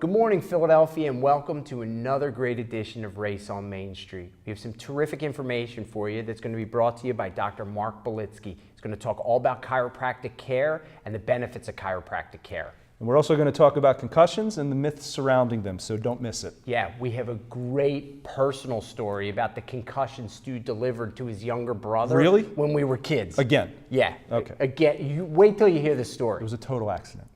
Good morning, Philadelphia, and welcome to another great edition of Race on Main Street. We have some terrific information for you that's going to be brought to you by Dr. Marc Belitsky. He's going to talk all about chiropractic care and the benefits of chiropractic care. And we're also going to talk about concussions and the myths surrounding them, so don't miss it. Yeah, we have a great personal story about the concussion Stu delivered to his younger brother. Really? When we were kids. Again? Yeah. Okay. Again, you wait till you hear the story. It was a total accident.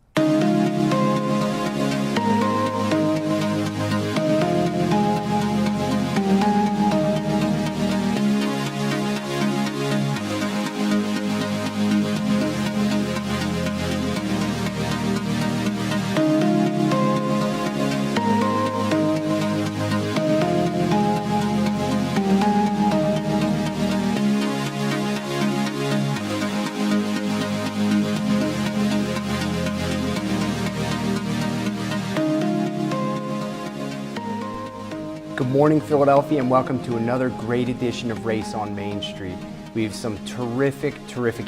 Good morning, Philadelphia, and welcome to another great edition of Race on Main Street. We have some terrific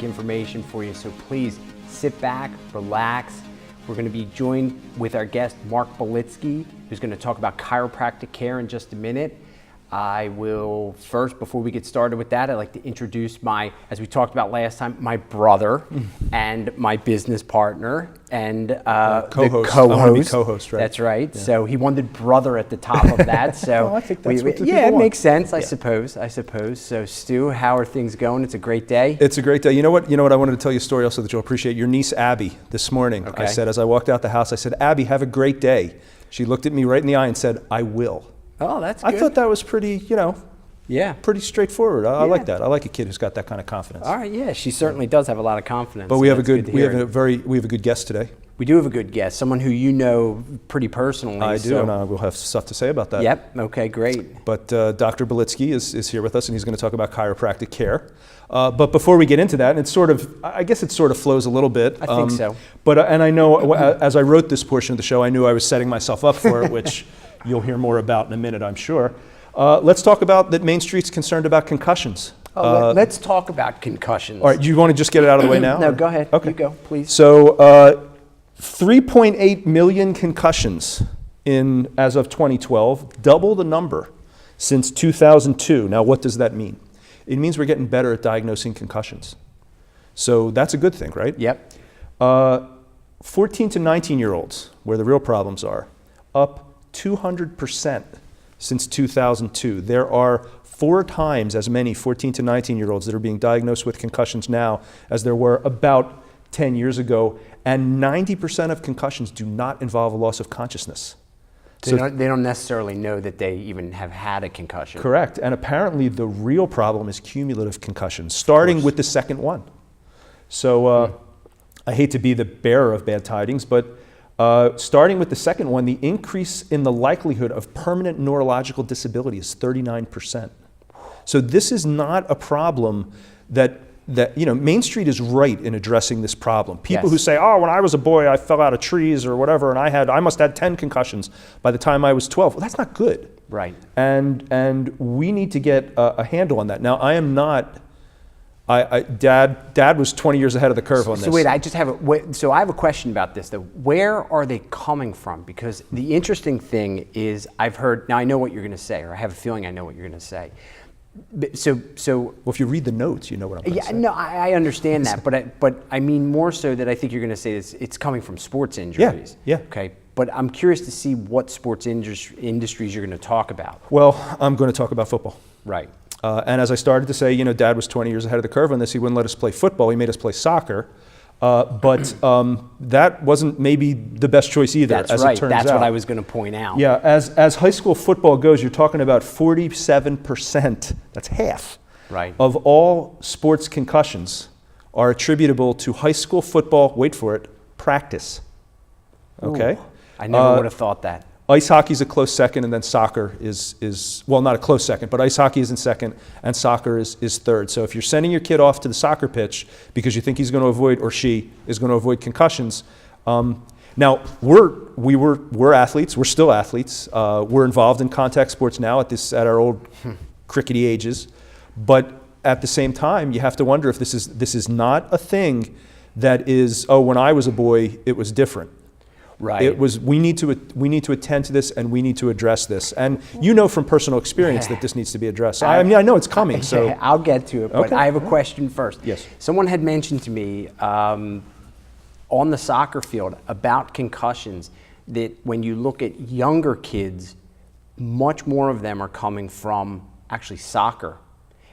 information for you, so please sit back, relax. We're going to be joined with our guest, Marc Belitsky, who's going to talk about chiropractic care in just a minute. I will first, before we get started with that, I'd like to introduce as we talked about last time, my brother and my business partner and co-host. I want to be co-host, right? That's right. Yeah. So he wanted brother at the top of that. So well, I think that's what the yeah, it want. makes sense. Yeah. I suppose. So Stu, how are things going? It's a great day. It's a great day. You know what? I wanted to tell you a story also that you'll appreciate. Your niece Abby this morning. Okay. I said as I walked out the house, I said, "Abby, have a great day." She looked at me right in the eye and said, "I will." Oh, that's good. I thought that was pretty, yeah, pretty straightforward. I like that. I like a kid who's got that kind of confidence. All right, yeah, she certainly does have a lot of confidence. But we have a good guest today. We do have a good guest, someone who you know pretty personally. I do, and we'll have stuff to say about that. Yep. Okay. Great. But Dr. Belitsky is here with us, and he's going to talk about chiropractic care. But before we get into that, and I guess it sort of flows a little bit. I think so. But and I know as I wrote this portion of the show, I knew I was setting myself up for it, which you'll hear more about in a minute, I'm sure. Let's talk about that Main Street's concerned about concussions. Let's talk about concussions. All right, you want to just get it out of the way now? No, go ahead. Okay. You go, please. So 3.8 million concussions as of 2012, double the number since 2002. Now, what does that mean? It means we're getting better at diagnosing concussions. So that's a good thing, right? Yep. 14 to 19-year-olds, where the real problems are, up 200% since 2002. There are 4 times as many 14 to 19-year-olds that are being diagnosed with concussions now as there were about 10 years ago, and 90% of concussions do not involve a loss of consciousness. They don't necessarily know that they even have had a concussion. Correct, and apparently the real problem is cumulative concussions, starting with the second one. So I hate to be the bearer of bad tidings, but starting with the second one, the increase in the likelihood of permanent neurological disability is 39%. So this is not a problem that Main Street is right in addressing this problem. People who say, "Oh, when I was a boy, I fell out of trees or whatever, and I must have had 10 concussions by the time I was 12." Well, that's not good. Right. And we need to get a handle on that. Now, I am not. Dad was 20 years ahead of the curve on this. So wait, I have a question about this though. Where are they coming from? Because the interesting thing is I've heard, now I know what you're going to say, or I have a feeling I know what you're going to say. So well, if you read the notes, you know what I'm going to say. Yeah, no, I understand that, but I mean more so that I think you're going to say it's coming from sports injuries. Yeah. Okay, but I'm curious to see what sports industries you're going to talk about. Well, I'm going to talk about football. Right. And as I started to say, Dad was 20 years ahead of the curve on this. He wouldn't let us play football. He made us play soccer. But that wasn't maybe the best choice either, That's as right. it turns That's out. what I was going to point out. Yeah, as high school football goes, you're talking about 47%, that's half, right, of all sports concussions are attributable to high school football, wait for it, practice. Okay? Ooh, I never would have thought that. Ice hockey is a close second, and then soccer is well, not a close second, but ice hockey is in second, and soccer is third. So if you're sending your kid off to the soccer pitch because you think he's going to avoid, or she is going to avoid concussions, now we're athletes. We're still athletes. We're involved in contact sports now at our old crickety ages, but at the same time, you have to wonder if this is not a thing that is, oh, when I was a boy, it was different. Right. It was, we need to attend to this, and we need to address this. And you know from personal experience that this needs to be addressed. I mean, I know it's coming, so. I'll get to it, but Okay. I have a question first. Yes. Someone had mentioned to me on the soccer field about concussions, that when you look at younger kids, much more of them are coming from actually soccer.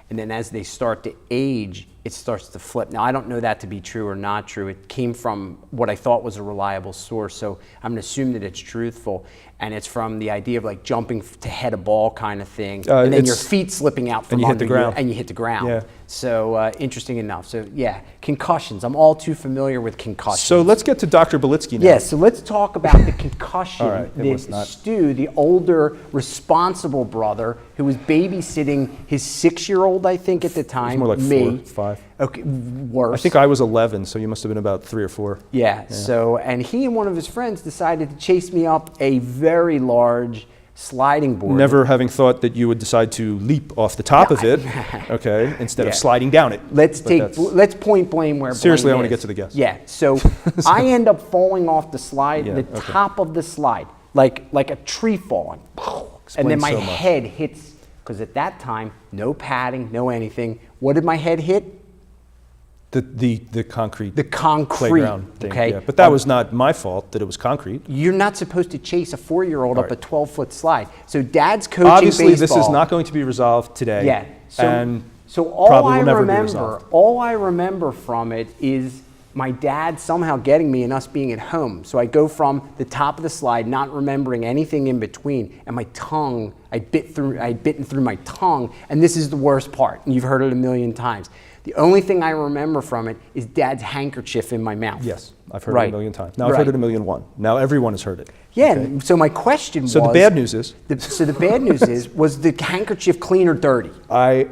And then as they start to age, it starts to flip. Now, I don't know that to be true or not true. It came from what I thought was a reliable source, so I'm going to assume that it's truthful. And it's from the idea of like jumping to head a ball kind of thing, and then your feet slipping out from and you hit under the ground. you, and you hit the ground. Yeah. So interesting enough. So yeah, concussions. I'm all too familiar with concussions. So let's get to Dr. Belitsky now. Yeah, so let's talk about the concussion All right, it was that not- Stu, the older, responsible brother, who was babysitting his 6-year-old, I think, at the time. more like me. 4, 5. Okay, worse. I think I was 11, so you must have been about 3 or 4. Yeah, so, and he and one of his friends decided to chase me up a very large sliding board. Never having thought that you would decide to leap off the top of it, okay, instead of Yeah. sliding down it. Let's But let's point blame where Seriously, blame I wanna is. get to the guess. Yeah, so I end up falling off the slide, Yeah, the okay. top of the slide, like a tree falling. And then Explains my so much. head hits, because at that time, no padding, no anything. What did my head hit? The concrete The concrete, playground thing. okay? Yeah. But that was not my fault that it was concrete. You're not supposed to chase a 4-year-old up Right. a 12-foot slide. So Dad's coaching Obviously, baseball. this is not going to be resolved today. Yeah. and So all probably I will never be remember, resolved. all I remember from it is my dad somehow getting me and us being at home. So I go from the top of the slide, not remembering anything in between, and my tongue, I'd bitten through my tongue, and this is the worst part, and you've heard it a million times. The only thing I remember from it is Dad's handkerchief in my mouth. Yes, I've heard it a million times. Now I've Right. heard it a million one. Now everyone has heard it. Yeah, Okay. and so my question was... So the bad news is? So the bad news is, was the handkerchief clean or dirty? I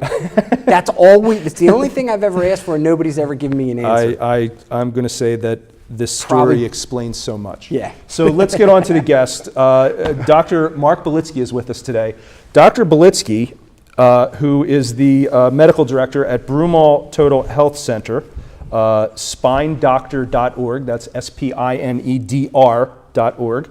That's the only thing I've ever asked for, and nobody's ever given me an answer. I'm going to say that this story Probably- explains so much. Yeah. So let's get on to the guest. Dr. Marc Belitsky is with us today. Dr. Belitsky, who is the medical director at Broomall Total Health Center, spinedoctor.org, that's SPINEDR.org,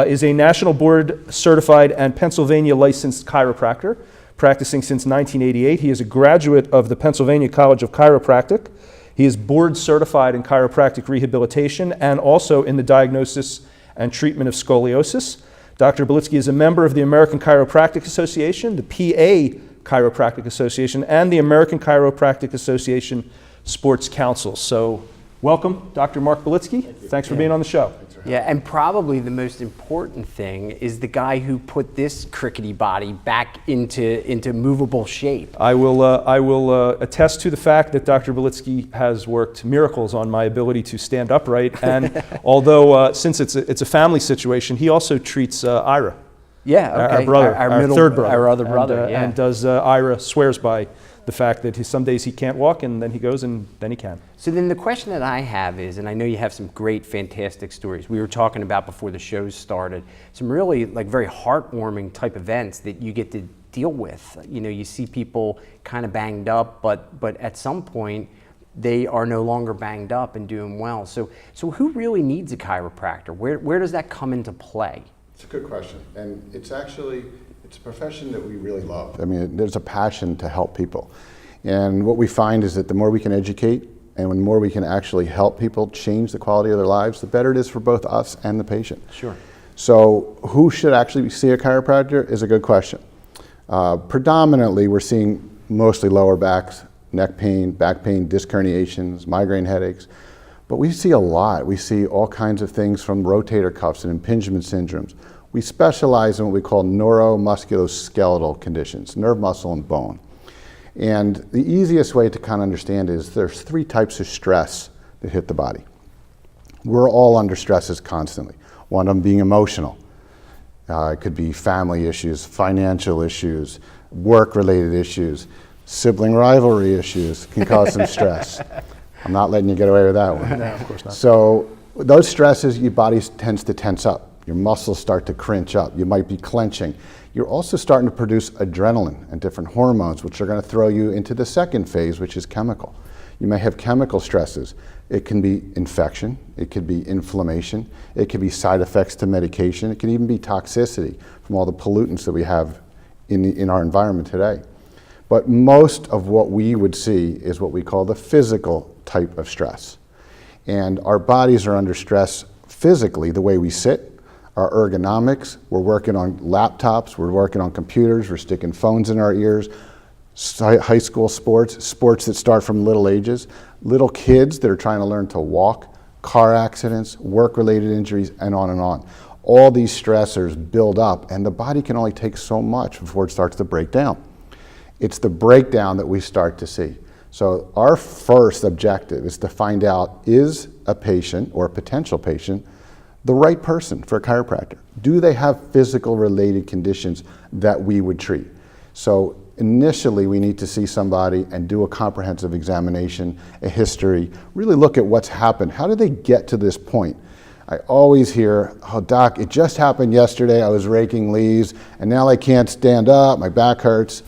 is a national board certified and Pennsylvania licensed chiropractor, practicing since 1988. He is a graduate of the Pennsylvania College of Chiropractic. He is board certified in chiropractic rehabilitation and also in the diagnosis and treatment of scoliosis. Dr. Belitsky is a member of the American Chiropractic Association, the PA Chiropractic Association, and the American Chiropractic Association Sports Council. So welcome, Dr. Marc Belitsky. Thanks for being on the show. Yeah, and probably the most important thing is the guy who put this crickety body back into movable shape. I will attest to the fact that Dr. Belitsky has worked miracles on my ability to stand upright. And although since it's a family situation, he also treats Ira. Yeah, okay. Our brother, our middle, third brother, our other brother. and, Yeah. and does Ira swears by the fact that some days he can't walk and then he goes and then he can. So then the question that I have is, and I know you have some great, fantastic stories. We were talking about before the show started, some really like very heartwarming type events that you get to deal with. You know, you see people kind of banged up, but at some point they are no longer banged up and doing well. So who really needs a chiropractor? Where does that come into play? It's a good question, and it's a profession that we really love. I mean, there's a passion to help people, and what we find is that the more we can educate and the more we can actually help people change the quality of their lives, the better it is for both us and the patient. Sure. So who should actually see a chiropractor is a good question. Predominantly, we're seeing mostly lower backs, neck pain, back pain, disc herniations, migraine headaches. But we see a lot. We see all kinds of things from rotator cuffs and impingement syndromes. We specialize in what we call neuromusculoskeletal conditions, nerve, muscle, and bone. And the easiest way to kind of understand is there's 3 types of stress that hit the body. We're all under stresses constantly. One of them being emotional. It could be family issues, financial issues, work-related issues, sibling rivalry issues can cause some stress. I'm not letting you get away with that one. No, of course not. So those stresses, your body tends to tense up. Your muscles start to cringe up. You might be clenching. You're also starting to produce adrenaline and different hormones, which are going to throw you into the second phase, which is chemical. You may have chemical stresses. It can be infection, it could be inflammation, it could be side effects to medication, it can even be toxicity from all the pollutants that we have in our environment today. But most of what we would see is what we call the physical type of stress. And our bodies are under stress physically, the way we sit, our ergonomics, we're working on laptops, we're working on computers, we're sticking phones in our ears, high school sports that start from little ages, little kids that are trying to learn to walk, car accidents, work-related injuries, and on and on. All these stressors build up, and the body can only take so much before it starts to break down. It's the breakdown that we start to see. So our first objective is to find out, is a patient or a potential patient the right person for a chiropractor? Do they have physical related conditions that we would treat? So initially we need to see somebody and do a comprehensive examination, a history, really look at what's happened. How did they get to this point? I always hear, oh doc, it just happened yesterday, I was raking leaves and now I can't stand up, my back hurts.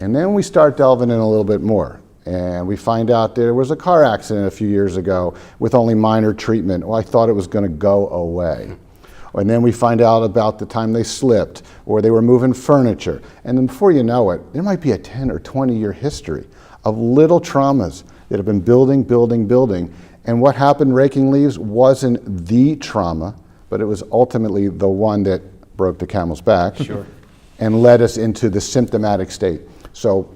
And then we start delving in a little bit more. And we find out there was a car accident a few years ago with only minor treatment. Well, I thought it was going to go away. And then we find out about the time they slipped or they were moving furniture. And then before you know it, there might be a 10 or 20 year history of little traumas that have been building. And what happened raking leaves wasn't the trauma, but it was ultimately the one that broke the camel's back. Sure. And led us into the symptomatic state. So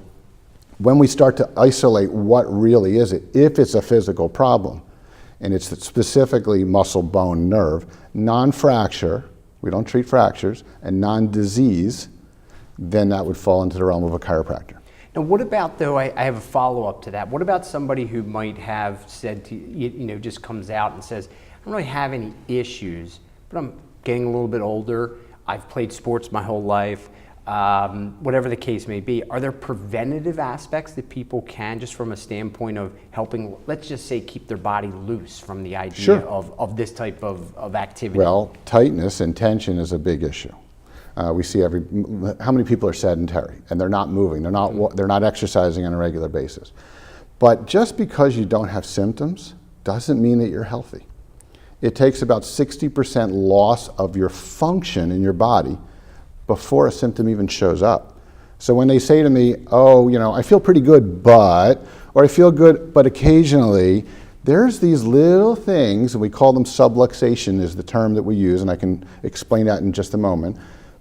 when we start to isolate what really is it, if it's a physical problem, and it's specifically muscle, bone, nerve, non-fracture, we don't treat fractures, and non-disease, then that would fall into the realm of a chiropractor. Now what about, though, I have a follow-up to that, what about somebody who might have said to you, just comes out and says, I don't really have any issues, but I'm getting a little bit older, I've played sports my whole life, whatever the case may be. Are there preventative aspects that people can, just from a standpoint of helping, let's just say, keep their body loose from the idea Sure. of this type of activity? Well, tightness and tension is a big issue. We see how many people are sedentary and they're not moving, they're not exercising on a regular basis. But just because you don't have symptoms doesn't mean that you're healthy. It takes about 60% loss of your function in your body before a symptom even shows up. So when they say to me, oh, I feel pretty good, or I feel good, but occasionally, there's these little things, and we call them subluxation is the term that we use, and I can explain that in just a moment.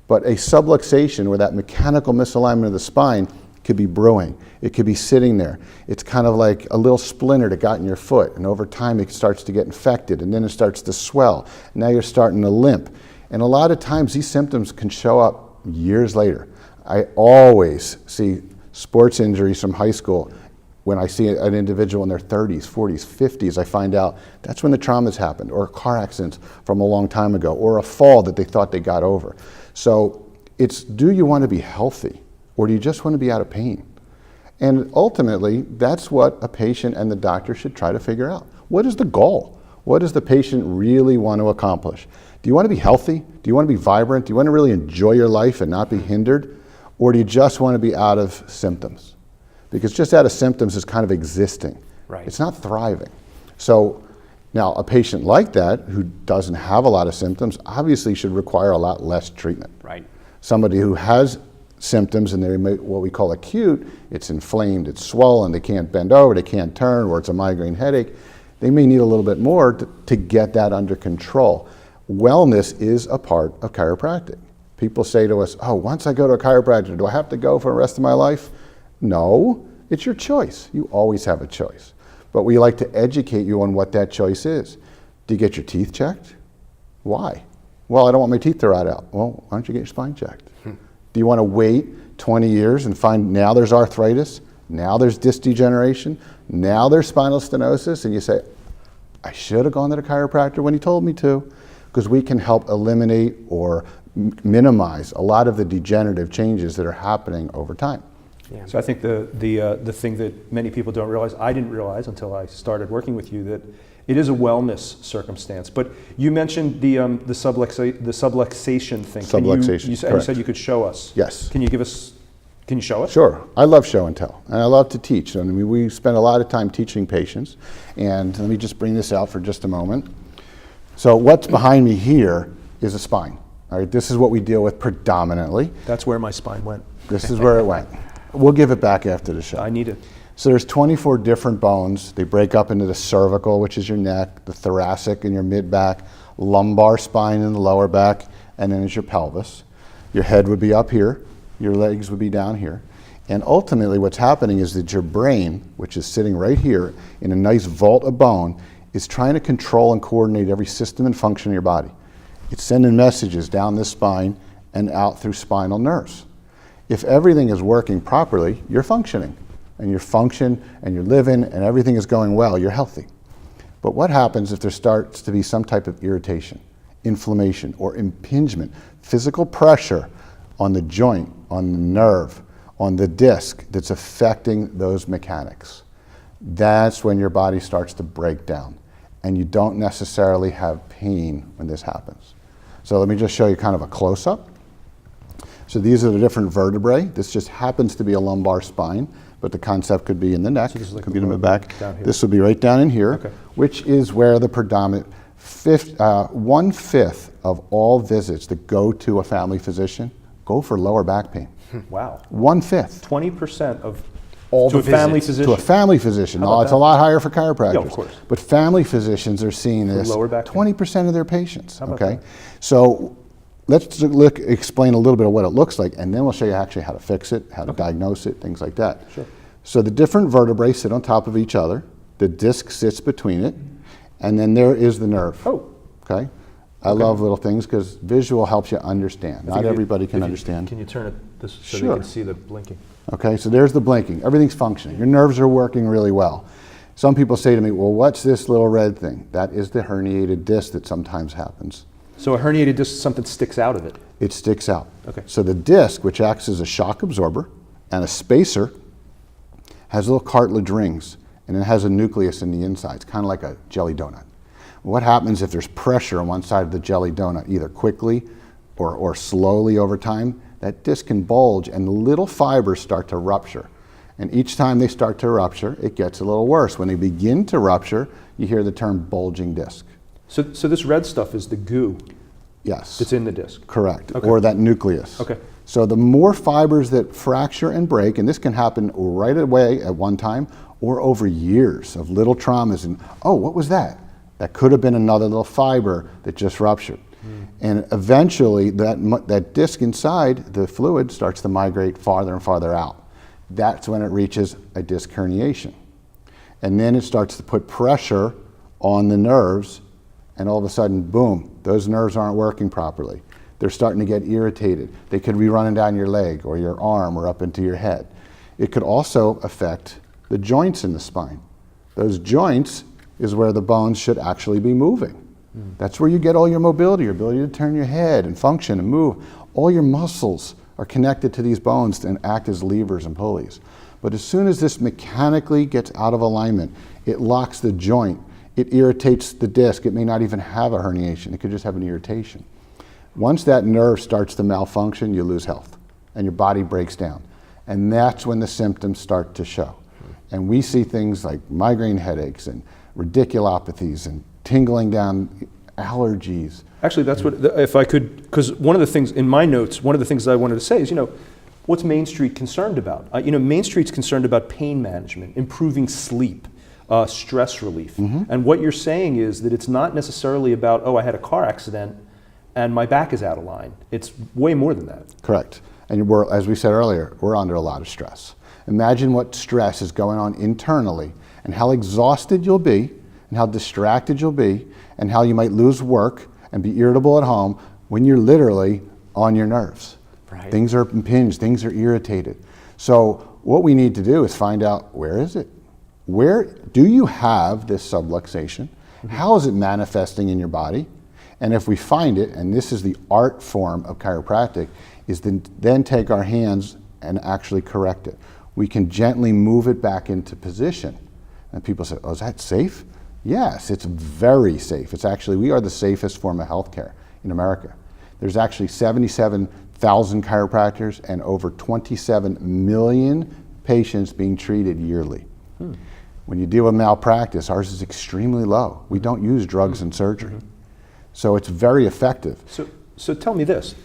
But a subluxation, where that mechanical misalignment of the spine could be brewing. It could be sitting there. It's kind of like a little splinter that got in your foot, and over time it starts to get infected, and then it starts to swell. Now you're starting to limp. And a lot of times these symptoms can show up years later. I always see sports injuries from high school. When I see an individual in their 30s, 40s, 50s, I find out that's when the trauma's happened, or a car accident from a long time ago, or a fall that they thought they got over. So it's, do you want to be healthy, or do you just want to be out of pain? And ultimately, that's what a patient and the doctor should try to figure out. What is the goal? What does the patient really want to accomplish? Do you want to be healthy? Do you want to be vibrant? Do you want to really enjoy your life and not be hindered? Or do you just want to be out of symptoms? Because just out of symptoms is kind of existing. Right. It's not thriving. So now a patient like that who doesn't have a lot of symptoms obviously should require a lot less treatment. Right. Somebody who has symptoms and they're what we call acute, it's inflamed, it's swollen, they can't bend over, they can't turn, or it's a migraine headache, they may need a little bit more to get that under control. Wellness is a part of chiropractic. People say to us, oh, once I go to a chiropractor, do I have to go for the rest of my life? No, it's your choice. You always have a choice. But we like to educate you on what that choice is. Do you get your teeth checked? Why? Well, I don't want my teeth to rot out. Well, why don't you get your spine checked? Do you want to wait 20 years and find now there's arthritis, now there's disc degeneration, now there's spinal stenosis, and you say, I should have gone to the chiropractor when he told me to? Because we can help eliminate or minimize a lot of the degenerative changes that are happening over time. Yeah. So I think the thing that many people don't realize, I didn't realize until I started working with you, that it is a wellness circumstance. But you mentioned the subluxation thing. Subluxation, You said you could show us. Yes. Can you give us Can you show us? Sure. I love show and tell, and I love to teach. I mean, we spend a lot of time teaching patients, and let me just bring this out for just a moment. So what's behind me here is a spine. All right, this is what we deal with predominantly. That's where my spine went. This is where it went. We'll give it back after the show. I need it. So there's 24 different bones. They break up into the cervical, which is your neck, the thoracic and your mid-back, lumbar spine in the lower back, and then is your pelvis. Your head would be up here, your legs would be down here. And ultimately what's happening is that your brain, which is sitting right here in a nice vault of bone, is trying to control and coordinate every system and function of your body. It's sending messages down this spine and out through spinal nerves. If everything is working properly, you're functioning. And you function and you're living and everything is going well, you're healthy. But what happens if there starts to be some type of irritation, inflammation, or impingement, physical pressure on the joint, on the nerve, on the disc that's affecting those mechanics? That's when your body starts to break down. And you don't necessarily have pain when this happens. So let me just show you kind of a close-up. So these are the different vertebrae. This just happens to be a lumbar spine, but the concept could be in the neck, so could be in the back. This would be right down in here, which is where the predominant 1/5 of all visits that go to a family physician go for lower back pain. Wow. 1/5. 20% of all to a family physician. To a family physician. No, it's a lot higher for chiropractors. Yeah, of course. But family physicians are seeing this. Lower back 20% of their patients. How about Okay. that? So let's explain a little bit of what it looks like, and then we'll show you actually how to fix it, how to diagnose it, things like that. Sure. So the different vertebrae sit on top of each other. The disc sits between it, and then there is the nerve. Oh. Okay. I love little things because visual helps you understand. Not everybody can understand. Can you turn it this so Sure. they can see the blinking? Okay, so there's the blinking. Everything's functioning. Your nerves are working really well. Some people say to me, well, what's this little red thing? That is the herniated disc that sometimes happens. So a herniated disc, something sticks out of it. It sticks out. Okay. So the disc, which acts as a shock absorber and a spacer, has little cartilage rings, and it has a nucleus in the inside. It's kind of like a jelly donut. What happens if there's pressure on one side of the jelly donut, either quickly or slowly over time? That disc can bulge and the little fibers start to rupture. And each time they start to rupture, it gets a little worse. When they begin to rupture, you hear the term bulging disc. So this red stuff is the goo Yes. that's in the disc. Correct. Okay. Or that nucleus. Okay. So the more fibers that fracture and break, and this can happen right away at one time or over years of little traumas, and oh, what was that? That could have been another little fiber that just ruptured. And eventually that disc inside, the fluid starts to migrate farther and farther out. That's when it reaches a disc herniation. And then it starts to put pressure on the nerves, and all of a sudden, boom, those nerves aren't working properly. They're starting to get irritated. They could be running down your leg or your arm or up into your head. It could also affect the joints in the spine. Those joints is where the bones should actually be moving. That's where you get all your mobility, your ability to turn your head and function and move. All your muscles are connected to these bones and act as levers and pulleys. But as soon as this mechanically gets out of alignment, it locks the joint. It irritates the disc. It may not even have a herniation. It could just have an irritation. Once that nerve starts to malfunction, you lose health and your body breaks down. And that's when the symptoms start to show. And we see things like migraine headaches and radiculopathies and tingling down, allergies. Actually, that's what, if I could, because one of the things in my notes, one of the things that I wanted to say is, what's Main Street concerned about? Main Street's concerned about pain management, improving sleep, stress relief. And what you're saying is that it's not necessarily about, oh, I had a car accident and my back is out of line. It's way more than that. Correct. And as we said earlier, we're under a lot of stress. Imagine what stress is going on internally and how exhausted you'll be and how distracted you'll be and how you might lose work and be irritable at home when you're literally on your nerves. Right. Things are impinged, things are irritated. So what we need to do is find out, where is it? Where do you have this subluxation? How is it manifesting in your body? And if we find it, and this is the art form of chiropractic, is then take our hands and actually correct it. We can gently move it back into position. And people say, oh, is that safe? Yes, it's very safe. It's actually, we are the safest form of healthcare in America. There's actually 1,000 chiropractors and over 27 million patients being treated yearly. When you deal with malpractice, ours is extremely low. We don't use drugs and surgery. So it's very effective. So tell me this.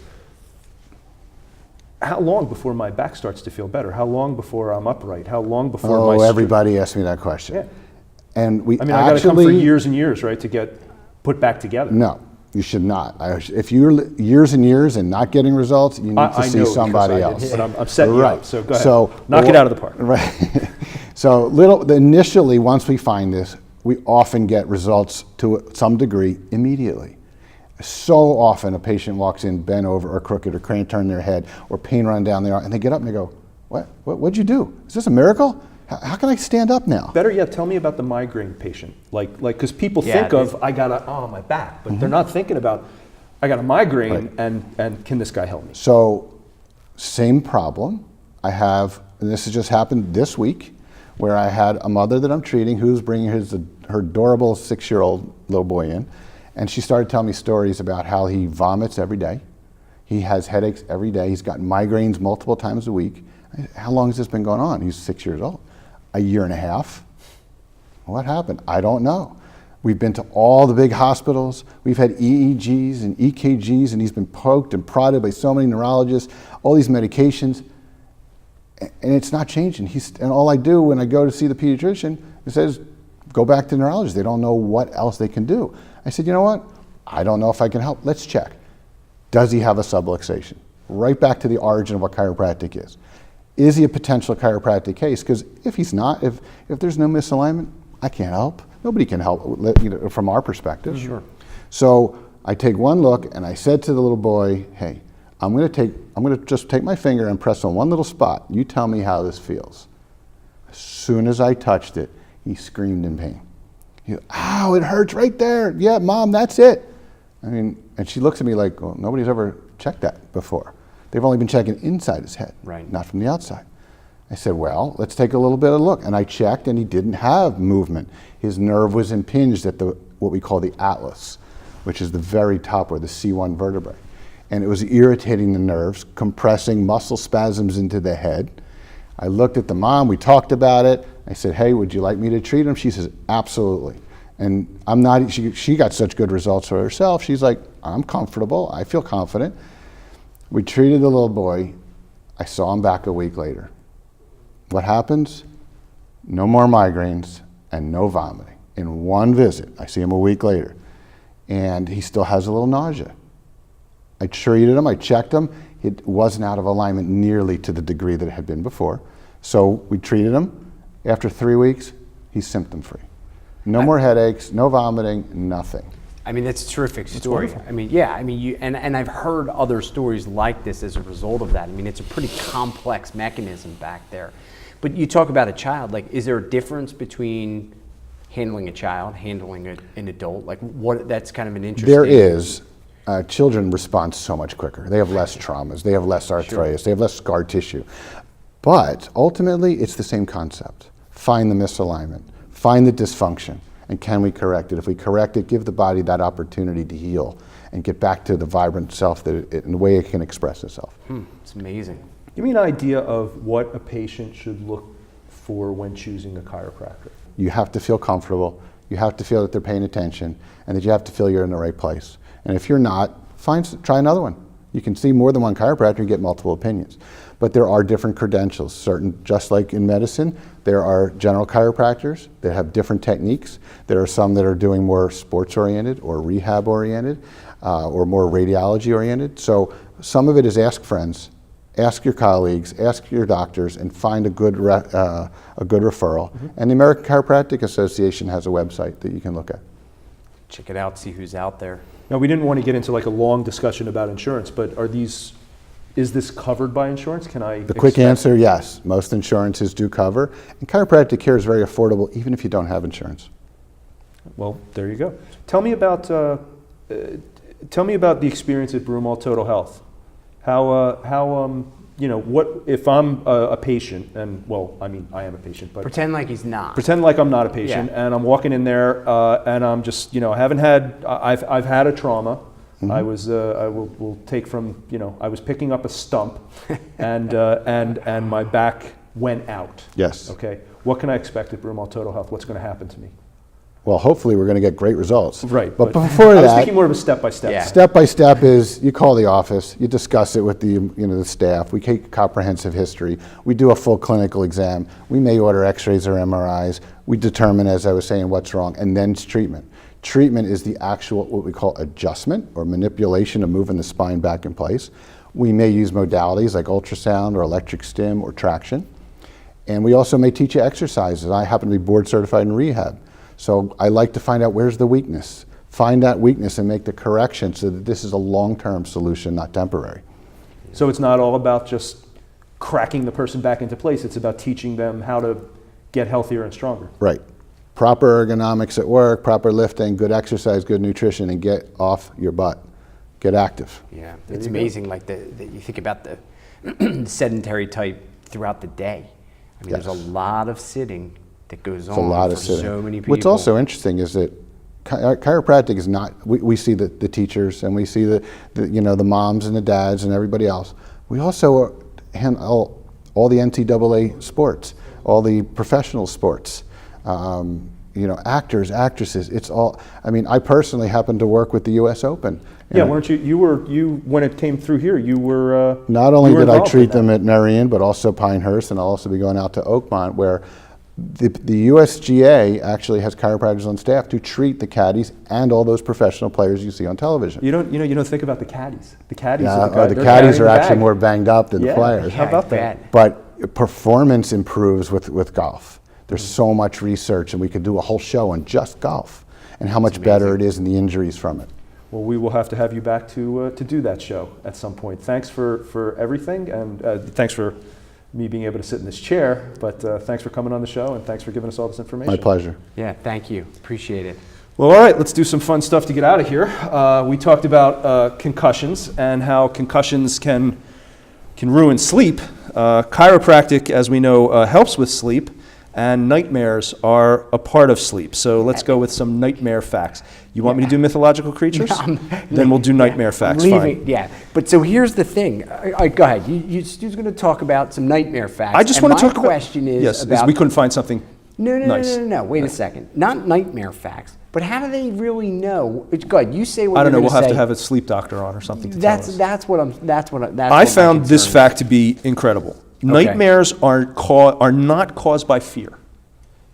How long before my back starts to feel better? How long before I'm upright? How long before my... Everybody asks me that question. Yeah. And I mean, I got to come for years and years, right, to get put back together. No, you should not. If you're years and years and not getting results, you need to see somebody else. But I'm setting you up, so go ahead. So, knock it out of the park. Right. So initially, once we find this, we often get results to some degree immediately. So often a patient walks in bent over or crooked or can't turn their head or pain run down their arm, and they get up and they go, what'd you do? Is this a miracle? How can I stand up now? Better yet, tell me about the migraine patient. Because people think of, I got my back, but they're not thinking about, I got a migraine, and can this guy help me? So, same problem. I have, and this has just happened this week, where I had a mother that I'm treating who's bringing her adorable 6-year-old little boy in, and she started telling me stories about how he vomits every day. He has headaches every day. He's got migraines multiple times a week. How long has this been going on? He's 6 years old. A year and a half. What happened? I don't know. We've been to all the big hospitals. We've had EEGs and EKGs, and he's been poked and prodded by so many neurologists, all these medications, and it's not changing. And all I do when I go to see the pediatrician, it says, go back to the neurologist. They don't know what else they can do. I said, you know what? I don't know if I can help. Let's check. Does he have a subluxation? Right back to the origin of what chiropractic is. Is he a potential chiropractic case? Because if he's not, if there's no misalignment, I can't help. Nobody can help, from our perspective. Sure. So I take one look, and I said to the little boy, "Hey, I'm going to just take my finger and press on one little spot. You tell me how this feels." As soon as I touched it, he screamed in pain. Ow, it hurts right there. Yeah, Mom, that's it. I mean, and she looks at me like, well, nobody's ever checked that before. They've only been checking inside his head, not from the outside. I said, well, let's take a little bit of a look. And I checked, and he didn't have movement. His nerve was impinged at what we call the atlas, which is the very top or the C1 vertebrae. And it was irritating the nerves, compressing muscle spasms into the head. I looked at the mom, we talked about it. I said, hey, would you like me to treat him? She says, absolutely. And she got such good results for herself. She's like, I'm comfortable, I feel confident. We treated the little boy. I saw him back a week later. What happens? No more migraines and no vomiting. In one visit, I see him a week later, and he still has a little nausea. I treated him, I checked him. It wasn't out of alignment nearly to the degree that it had been before. So we treated him. After 3 weeks, he's symptom-free. No more headaches, no vomiting, nothing. I mean, that's a terrific story. I mean, yeah, I mean, and I've heard other stories like this as a result of that. I mean, it's a pretty complex mechanism back there. But you talk about a child, like, is there a difference between handling a child, handling an adult? Like, that's kind of an interesting... There is. Children respond so much quicker. They have less traumas, they have less arthritis, they have less scar tissue. But ultimately, it's the same concept. Find the misalignment, find the dysfunction, and can we correct it? If we correct it, give the body that opportunity to heal and get back to the vibrant self in the way it can express itself. It's amazing. Give me an idea of what a patient should look for when choosing a chiropractor. You have to feel comfortable, you have to feel that they're paying attention, and that you have to feel you're in the right place. And if you're not, try another one. You can see more than one chiropractor and get multiple opinions. But there are different credentials. Just like in medicine, there are general chiropractors that have different techniques. There are some that are doing more sports-oriented or rehab-oriented or more radiology-oriented. So some of it is ask friends, ask your colleagues, ask your doctors, and find a good referral. And the American Chiropractic Association has a website that you can look at. Check it out, see who's out there. Now, we didn't want to get into like a long discussion about insurance, but is this covered by insurance? Can I The quick answer, yes. Most insurances do cover. And chiropractic care is very affordable even if you don't have insurance. Well, there you go. Tell me about the experience at Broomall Total Health. What if I'm a patient, and well, I mean, I am a patient, but pretend like he's not. Pretend like I'm not a patient, and I'm walking in there, and I'm just, I've had a trauma. I was, we'll take from, I was picking up a stump and my back went out. Yes. Okay. What can I expect at Broomall Total Health? What's going to happen to me? Well, hopefully we're going to get great results. Right. But before I was that, thinking more of a step-by-step. Yeah. step by step is you call the office, you discuss it with the staff. We take comprehensive history. We do a full clinical exam. We may order X-rays or MRIs. We determine, as I was saying, what's wrong, and then it's treatment. Treatment is the actual what we call adjustment or manipulation of moving the spine back in place. We may use modalities like ultrasound or electric stim or traction. And we also may teach you exercises. I happen to be board certified in rehab. So I like to find out where's the weakness. Find that weakness and make the correction so that this is a long-term solution, not temporary. So it's not all about just cracking the person back into place. It's about teaching them how to get healthier and stronger. Right. Proper ergonomics at work, proper lifting, good exercise, good nutrition, and get off your butt. Get active. Yeah, it's amazing. Like you think about the sedentary type throughout the day. I mean, Yes. there's a lot of sitting that goes It's a on lot for of sitting. so many people. What's also interesting is that chiropractic is not, we see the teachers and we see the moms and the dads and everybody else. We also handle all the NCAA sports, all the professional sports, actors, actresses. It's all, I mean, I personally happen to work with the US Open. Yeah, weren't you when it came through here, you were Not only you were did I involved treat in that. them at Marion, but also Pinehurst, and I'll also be going out to Oakmont, where the USGA actually has chiropractors on staff to treat the caddies and all those professional players you see on television. You don't think about the caddies. The caddies Yeah, are the guys. the they're caddies carrying are the actually bag. more banged up than the Yeah. players. How about that? bet. But performance improves with golf. There's so much research, and we could do a whole show on just golf and how much better it is and the injuries from it. Well, we will have to have you back to do that show at some point. Thanks for everything, and thanks for me being able to sit in this chair, but thanks for coming on the show, and thanks for giving us all this information. My pleasure. Yeah, thank you. Appreciate it. Well, all right, let's do some fun stuff to get out of here. We talked about concussions and how concussions can ruin sleep. Chiropractic, as we know, helps with sleep, and nightmares are a part of sleep. So let's go with some nightmare facts. You want me to do mythological creatures? Then we'll do nightmare facts. Fine. Yeah, but so here's the thing. Go ahead. You're going to talk about some nightmare facts. I just and want to my talk question about, is yes, about we couldn't find something nice. No. Wait a second. Not nightmare facts, but how do they really know? Go ahead. You say what I don't know. you're We'll gonna have to say. have a sleep doctor on or something to tell us. That's what I my found this concern is. fact to be incredible. Nightmares are not caused by fear.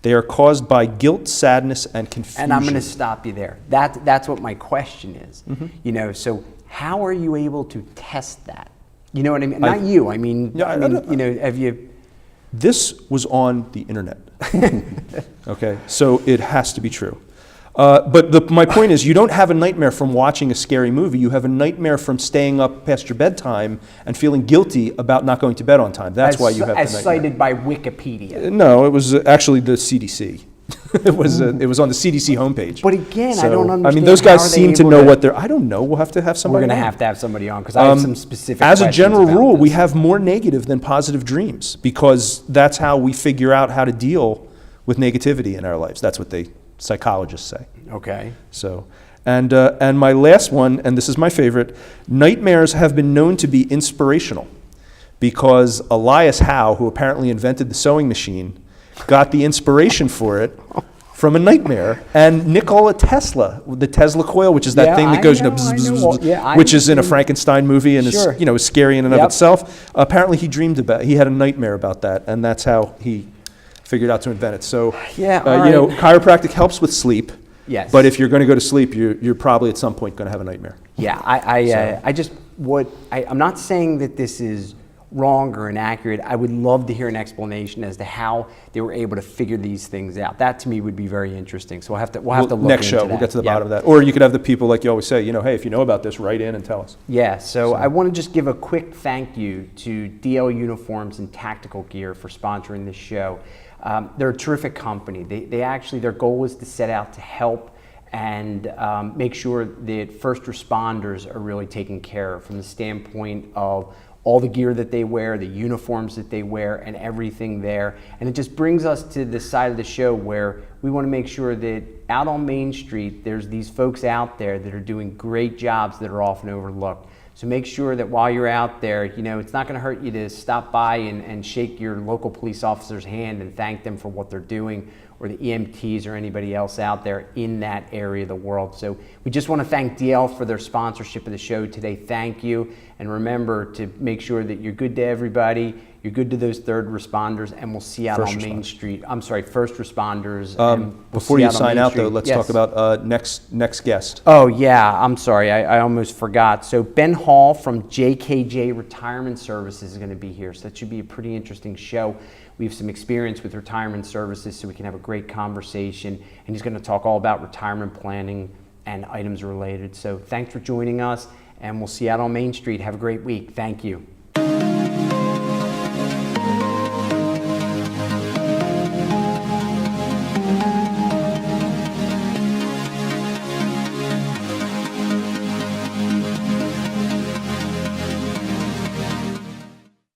They are caused by guilt, sadness, and confusion. And I'm going to stop you there. That's what my question is. Mm-hmm. So how are you able to test that? You know what I mean? Not you. I mean, have you? This was on the internet. Okay, so it has to be true. But my point is, you don't have a nightmare from watching a scary movie. You have a nightmare from staying up past your bedtime and feeling guilty about not going to bed on time. That's why you have the as nightmare. cited by Wikipedia. No, it was actually the CDC. It was on the CDC homepage. But again, I So, don't I understand. mean, those how guys are they seem to able know what they're. I don't know. We'll have to have We're somebody. going to on. have to have somebody on because I have some specific. As a questions general about rule, we this. have more negative than positive dreams because that's how we figure out how to deal with negativity in our lives. That's what psychologists say. Okay. So, and my last one, and this is my favorite, nightmares have been known to be inspirational because Elias Howe, who apparently invented the sewing machine, got the inspiration for it from a nightmare. And Nikola Tesla, the Tesla coil, which is that Yeah, thing that I goes, know, bzz, I bzz, know. bzz, Yeah, I which is in a understand. Frankenstein movie and Sure. is scary in and of Yep. itself. Apparently he had a nightmare about that, and that's how he figured out to invent it. So, Yeah, all right. chiropractic helps with sleep. Yes. But if you're going to go to sleep, you're probably at some point going to have a nightmare. Yeah, I'm not saying that this is wrong or inaccurate. I would love to hear an explanation as to how they were able to figure these things out. That to me would be very interesting. So we'll have to look Next into show, that. we'll get to the Yeah. bottom of that. Or you could have the people, like you always say, hey, if you know about this, write in and tell us. Yeah, so I want to just give a quick thank you to DL Uniforms and Tactical Gear for sponsoring this show. They're a terrific company. They actually, their goal is to set out to help and make sure that first responders are really taken care of from the standpoint of all the gear that they wear, the uniforms that they wear, and everything there. And it just brings us to the side of the show where we want to make sure that out on Main Street, there's these folks out there that are doing great jobs that are often overlooked. So make sure that while you're out there, you know, it's not going to hurt you to stop by and shake your local police officer's hand and thank them for what they're doing, or the EMTs or anybody else out there in that area of the world. So we just want to thank DL for their sponsorship of the show today. Thank you. And remember to make sure that you're good to everybody, you're good to those third responders, and we'll see you out on Main Street. I'm sorry, first responders. Before you sign out, though, let's talk about next guest. Oh, yeah, I'm sorry, I almost forgot. So Ben Hall from JKJ Retirement Services is going to be here, so that should be a pretty interesting show. We have some experience with retirement services, so we can have a great conversation, and he's going to talk all about retirement planning and items related. So thanks for joining us, and we'll see you out on Main Street. Have a great week. Thank you.